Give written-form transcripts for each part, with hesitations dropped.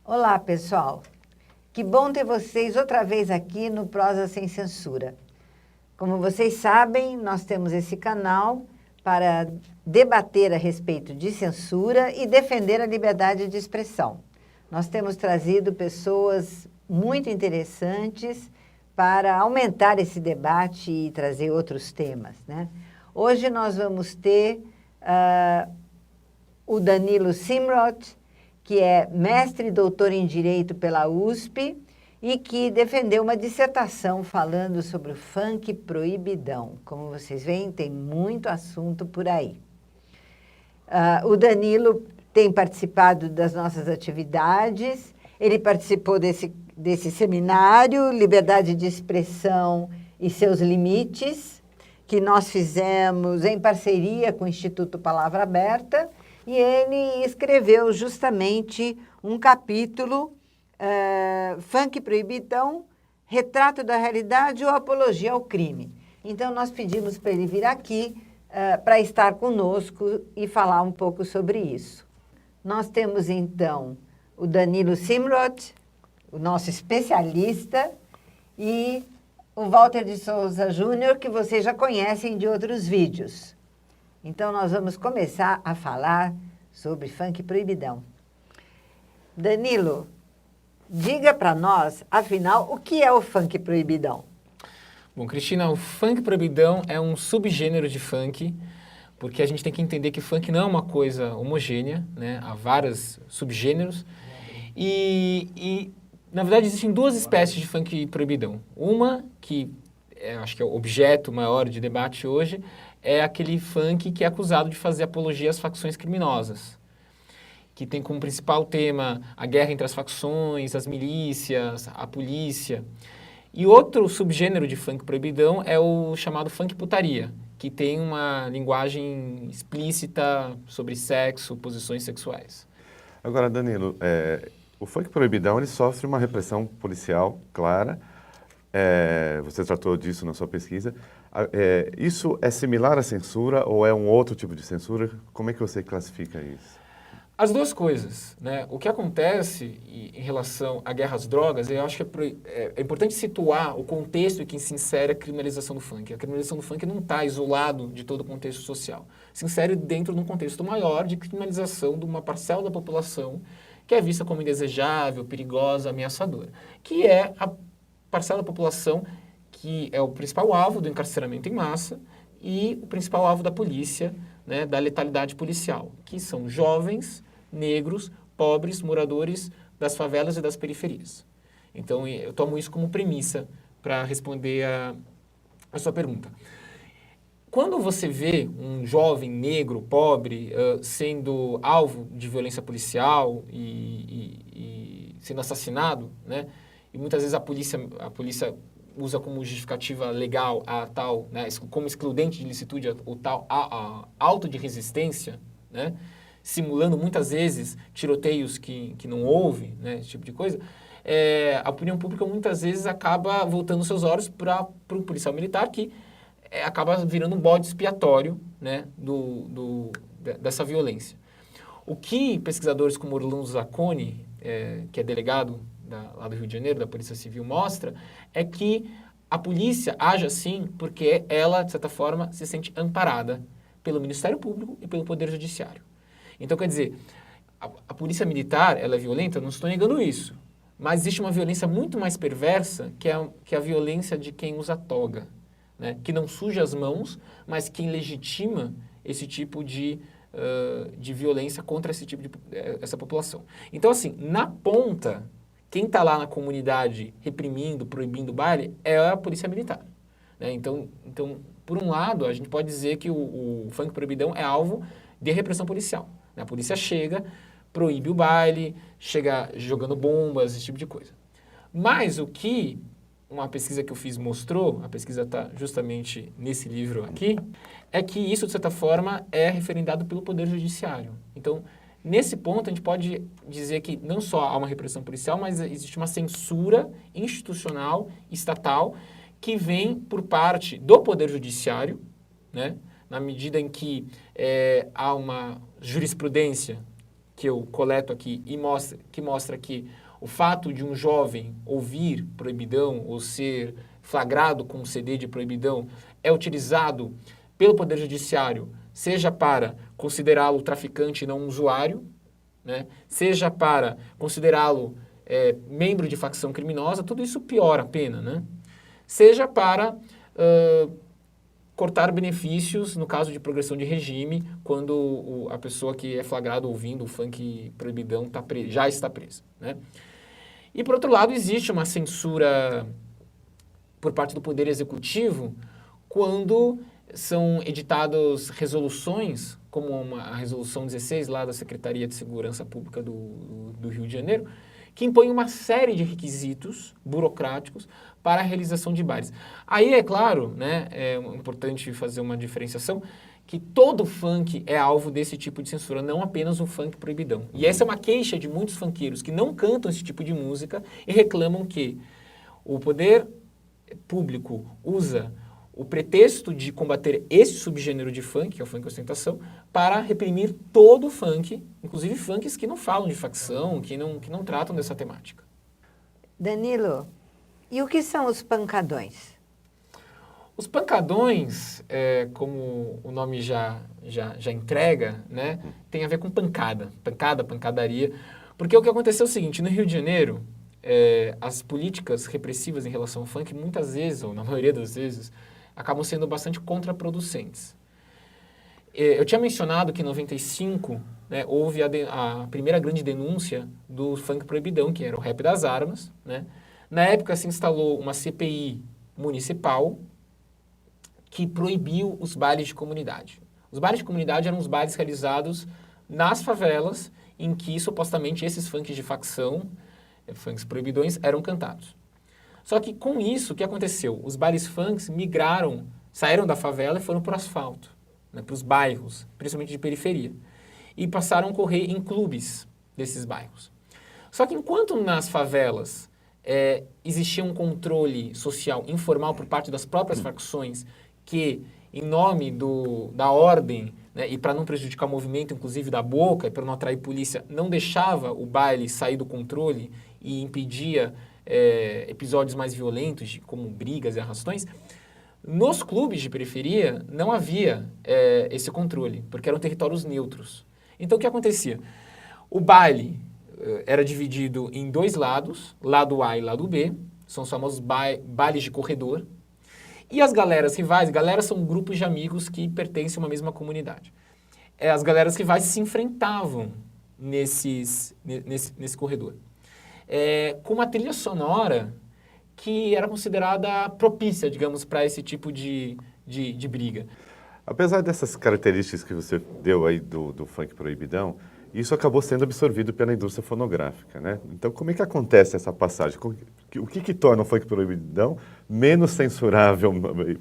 Olá, pessoal. Que bom ter vocês outra vez aqui no Prosa Sem Censura. Como vocês sabem, nós temos esse canal para debater a respeito de censura e defender a liberdade de expressão. Nós temos trazido pessoas muito interessantes para aumentar esse debate e trazer outros temas, né? Hoje nós vamos ter o Danilo Simrot, que é mestre e doutor em Direito pela USP e que defendeu uma dissertação falando sobre o funk proibidão. Como vocês veem, tem muito assunto por aí. O Danilo tem participado das nossas atividades, ele participou desse seminário, Liberdade de Expressão e Seus Limites, que nós fizemos em parceria com o Instituto Palavra Aberta, e ele escreveu justamente um capítulo, Funk Proibidão, Retrato da Realidade ou Apologia ao Crime. Então, nós pedimos para ele vir aqui para estar conosco e falar um pouco sobre isso. Nós temos, então, o Danilo Simrot, o nosso especialista, e o Walter de Souza Júnior, que vocês já conhecem de outros vídeos. Então, nós vamos começar a falar sobre funk proibidão. Danilo, diga para nós, afinal, o que é o funk proibidão? Bom, Cristina, o funk proibidão é um subgênero de funk, porque a gente tem que entender que funk não é uma coisa homogênea, né? Há vários subgêneros. E na verdade, existem duas espécies de funk proibidão. Uma, que acho que é o objeto maior de debate hoje, é aquele funk que é acusado de fazer apologia às facções criminosas, que tem como principal tema a guerra entre as facções, as milícias, a polícia. E outro subgênero de funk proibidão é o chamado funk putaria, que tem uma linguagem explícita sobre sexo, posições sexuais. Agora, Danilo, o funk proibidão ele sofre uma repressão policial clara. Você tratou disso na sua pesquisa. Isso é similar à censura ou é um outro tipo de censura? Como é que você classifica isso? As duas coisas, né? O que acontece em relação à guerra às drogas, eu acho que é importante situar o contexto em que se insere a criminalização do funk. A criminalização do funk não está isolado de todo o contexto social. Se insere dentro de um contexto maior de criminalização de uma parcela da população que é vista como indesejável, perigosa, ameaçadora, que é a parcela da população que é o principal alvo do encarceramento em massa e o principal alvo da polícia, né, da letalidade policial, que são jovens, negros, pobres, moradores das favelas e das periferias. Então, eu tomo isso como premissa para responder a sua pergunta. Quando você vê um jovem negro, pobre, sendo alvo de violência policial e sendo assassinado, né, e muitas vezes a polícia usa como justificativa legal a tal, né, como excludente de licitude, o tal auto de resistência, né, simulando muitas vezes tiroteios que não houve, né, esse tipo de coisa, a opinião pública muitas vezes acaba voltando seus olhos para o policial militar que acaba virando um bode expiatório, né, dessa violência. O que pesquisadores como Orlando Zacconi, que é delegado lá do Rio de Janeiro, da Polícia Civil, mostra, é que a polícia age assim porque ela, de certa forma, se sente amparada pelo Ministério Público e pelo Poder Judiciário. Então, quer dizer, a polícia militar, ela é violenta? Não estou negando isso. Mas existe uma violência muito mais perversa, que é a violência de quem usa toga, né? Que não suja as mãos, mas quem legitima esse tipo de violência contra essa população. Então, assim, na ponta, quem está lá na comunidade reprimindo, proibindo o baile, é a polícia militar, né? Então, por um lado, a gente pode dizer que o funk proibidão é alvo de repressão policial, né? A polícia chega, proíbe o baile, chega jogando bombas, esse tipo de coisa. Mas o que uma pesquisa que eu fiz mostrou, a pesquisa está justamente nesse livro aqui, é que isso, de certa forma, é referendado pelo Poder Judiciário. Então, nesse ponto, a gente pode dizer que não só há uma repressão policial, mas existe uma censura institucional, estatal, que vem por parte do Poder Judiciário, né, na medida em que há uma jurisprudência que eu coleto aqui que mostra que o fato de um jovem ouvir Proibidão ou ser flagrado com um CD de Proibidão é utilizado pelo Poder Judiciário, seja para considerá-lo traficante e não um usuário, né? Seja para considerá-lo membro de facção criminosa, tudo isso piora a pena, né? Seja para cortar benefícios no caso de progressão de regime, quando a pessoa que é flagrada ouvindo o funk Proibidão já está presa, né? E, por outro lado, existe uma censura por parte do Poder Executivo quando são editadas resoluções, como a Resolução 16 lá da Secretaria de Segurança Pública do Rio de Janeiro, que impõe uma série de requisitos burocráticos para a realização de bailes. Aí, é claro, né, é importante fazer uma diferenciação, que todo funk é alvo desse tipo de censura, não apenas o funk proibidão. E essa é uma queixa de muitos funkeiros que não cantam esse tipo de música e reclamam que o poder público usa o pretexto de combater esse subgênero de funk, que é o funk ostentação, para reprimir todo o funk, inclusive funks que não falam de facção, que não tratam dessa temática. Danilo, e o que são os pancadões? Os pancadões, como o nome já entrega, né, tem a ver com pancada, pancadaria, porque o que aconteceu é o seguinte: no Rio de Janeiro, as políticas repressivas em relação ao funk, muitas vezes, ou na maioria das vezes, acabam sendo bastante contraproducentes. Eu tinha mencionado que em 95, né, houve a primeira grande denúncia do funk proibidão, que era o rap das armas, né? Na época se instalou uma CPI municipal que proibiu os bailes de comunidade. Os bailes de comunidade eram os bailes realizados nas favelas, em que supostamente esses funks de facção, funks proibidões, eram cantados. Só que com isso, o que aconteceu? Os bailes funks migraram, saíram da favela e foram para o asfalto, né, para os bairros, principalmente de periferia, e passaram a ocorrer em clubes desses bairros. Só que enquanto nas favelas existia um controle social informal por parte das próprias facções, que, em nome da ordem, né, e para não prejudicar o movimento, inclusive da Boca, e para não atrair polícia, não deixava o baile sair do controle e impedia episódios mais violentos, como brigas e arrastões. Nos clubes de periferia não havia esse controle, porque eram territórios neutros. Então, o que acontecia? O baile era dividido em dois lados, lado A e lado B, são os famosos bailes de corredor. E as galeras rivais, são grupos de amigos que pertencem a uma mesma comunidade. As galeras rivais se enfrentavam nesse corredor. Com uma trilha sonora que era considerada propícia, digamos, para esse tipo de briga. Apesar dessas características que você deu aí do funk proibidão, isso acabou sendo absorvido pela indústria fonográfica, né? Então, como é que acontece essa passagem? O que torna o funk proibidão menos censurável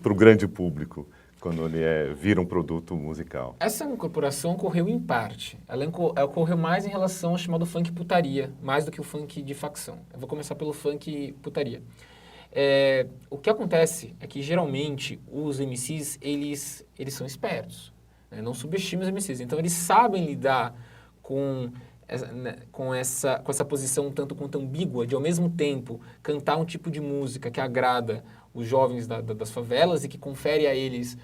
para o grande público quando ele vira um produto musical? Essa incorporação ocorreu em parte. Ela ocorreu mais em relação ao chamado funk putaria, mais do que o funk de facção. Eu vou começar pelo funk putaria. O que acontece é que, geralmente, os MCs, eles são espertos, né? Não subestimem os MCs. Então, eles sabem lidar com essa posição um tanto quanto ambígua de, ao mesmo tempo, cantar um tipo de música que agrada os jovens das favelas e que confere a eles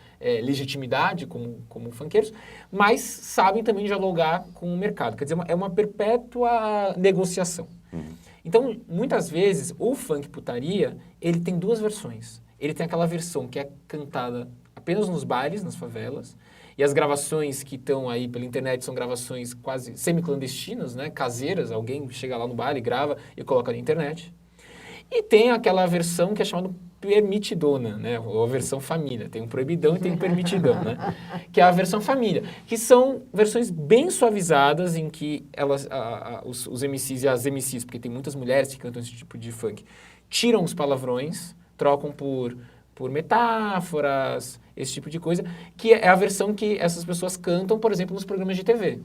legitimidade como funkeiros, mas sabem também dialogar com o mercado. Quer dizer, é uma perpétua negociação. Uhum. Então, muitas vezes, o funk putaria, ele tem duas versões. Ele tem aquela versão que é cantada apenas nos bailes, nas favelas, e as gravações que estão aí pela internet são gravações quase semi-clandestinas, né, caseiras, alguém chega lá no baile, grava e coloca na internet. E tem aquela versão que é chamada permitidona, né, ou a versão família. Tem um proibidão e tem um permitidão, né, que é a versão família, que são versões bem suavizadas em que os MCs e as MCs, porque tem muitas mulheres que cantam esse tipo de funk, tiram os palavrões, trocam por metáforas, esse tipo de coisa, que é a versão que essas pessoas cantam, por exemplo, nos programas de TV.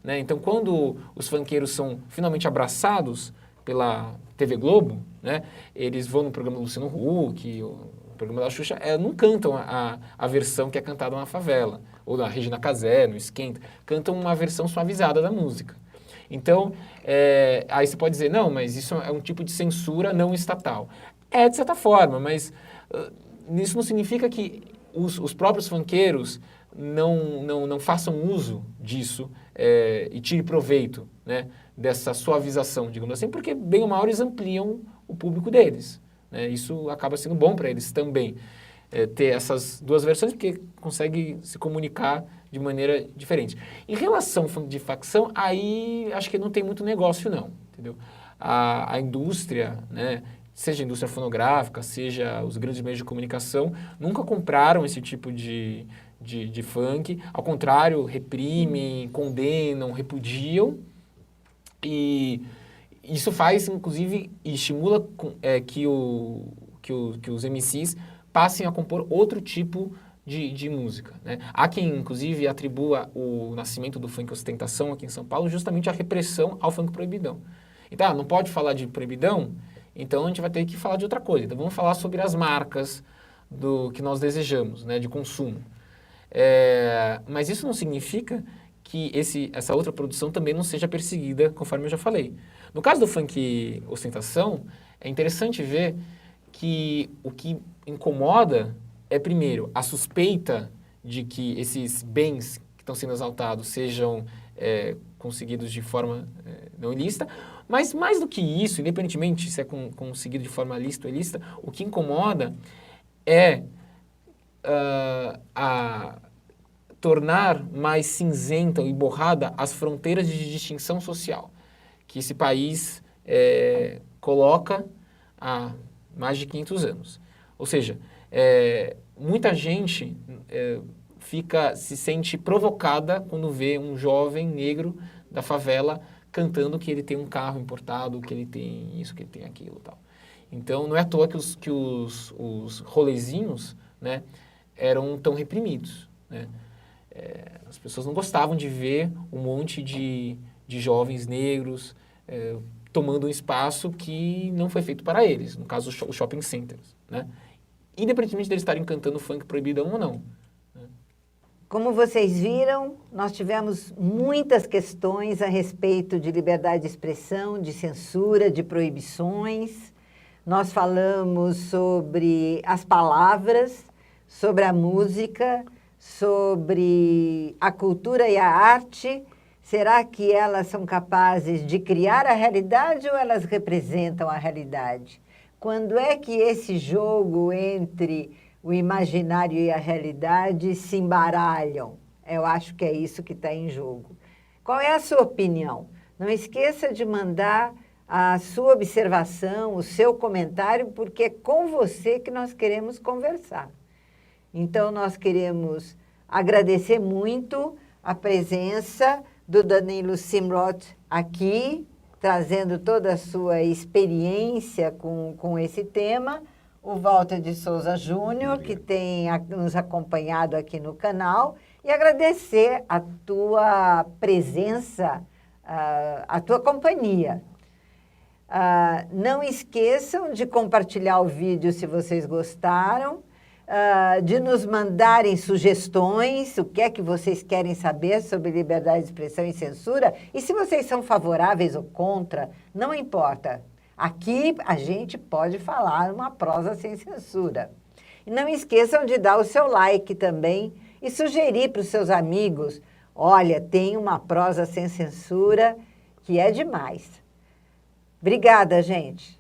Né? Então, quando os funkeiros são finalmente abraçados pela TV Globo, né, eles vão no programa do Luciano Huck, o programa da Xuxa, não cantam a versão que é cantada na favela, ou da Regina Casé, no Esquenta, cantam uma versão suavizada da música. Então, aí você pode dizer, não, mas isso é um tipo de censura não estatal. De certa forma, mas isso não significa que os próprios funkeiros não façam uso disso e tire proveito, né, dessa suavização, digamos assim, porque bem ou mal eles ampliam o público deles, né? Isso acaba sendo bom para eles também, ter essas duas versões, porque consegue se comunicar de maneira diferente. Em relação ao funk de facção, aí acho que não tem muito negócio não, entendeu? A indústria, né, seja a indústria fonográfica, seja os grandes meios de comunicação, nunca compraram esse tipo de funk, ao contrário, reprimem, condenam, repudiam, e isso faz, inclusive, e estimula que os MCs passem a compor outro tipo de música, né? Há quem, inclusive, atribua o nascimento do funk ostentação aqui em São Paulo justamente à repressão ao funk proibidão. Então, não pode falar de proibidão, então a gente vai ter que falar de outra coisa. Então, vamos falar sobre as marcas do que nós desejamos, né, de consumo. Mas isso não significa que essa outra produção também não seja perseguida, conforme eu já falei. No caso do funk ostentação, é interessante ver que o que incomoda é, primeiro, a suspeita de que esses bens que estão sendo exaltados sejam conseguidos de forma não ilícita, mas mais do que isso, independentemente se é conseguido de forma lícita ou ilícita, o que incomoda é tornar mais cinzenta e borrada as fronteiras de distinção social que esse país coloca há mais de 500 anos. Ou seja, muita gente se sente provocada quando vê um jovem negro da favela cantando que ele tem um carro importado, que ele tem isso, que ele tem aquilo e tal. Então, não é à toa que os rolezinhos, né, eram tão reprimidos, né? As pessoas não gostavam de ver um monte de jovens negros tomando um espaço que não foi feito para eles, no caso, os shopping centers, né? Independentemente deles estarem cantando funk proibidão ou não. Né? Como vocês viram, nós tivemos muitas questões a respeito de liberdade de expressão, de censura, de proibições. Nós falamos sobre as palavras, sobre a música, sobre a cultura e a arte. Será que elas são capazes de criar a realidade ou elas representam a realidade? Quando é que esse jogo entre o imaginário e a realidade se embaralham? Eu acho que é isso que está em jogo. Qual é a sua opinião? Não esqueça de mandar a sua observação, o seu comentário, porque é com você que nós queremos conversar. Então, nós queremos agradecer muito a presença do Danilo Simrot aqui, trazendo toda a sua experiência com esse tema, o Walter de Souza Júnior, que tem nos acompanhado aqui no canal, e agradecer a tua presença, a tua companhia. Não esqueçam de compartilhar o vídeo se vocês gostaram, de nos mandarem sugestões, o que é que vocês querem saber sobre liberdade de expressão e censura, e se vocês são favoráveis ou contra, não importa. Aqui a gente pode falar uma prosa sem censura. E não esqueçam de dar o seu like também e sugerir para os seus amigos, olha, tem uma prosa sem censura que é demais. Obrigada, gente.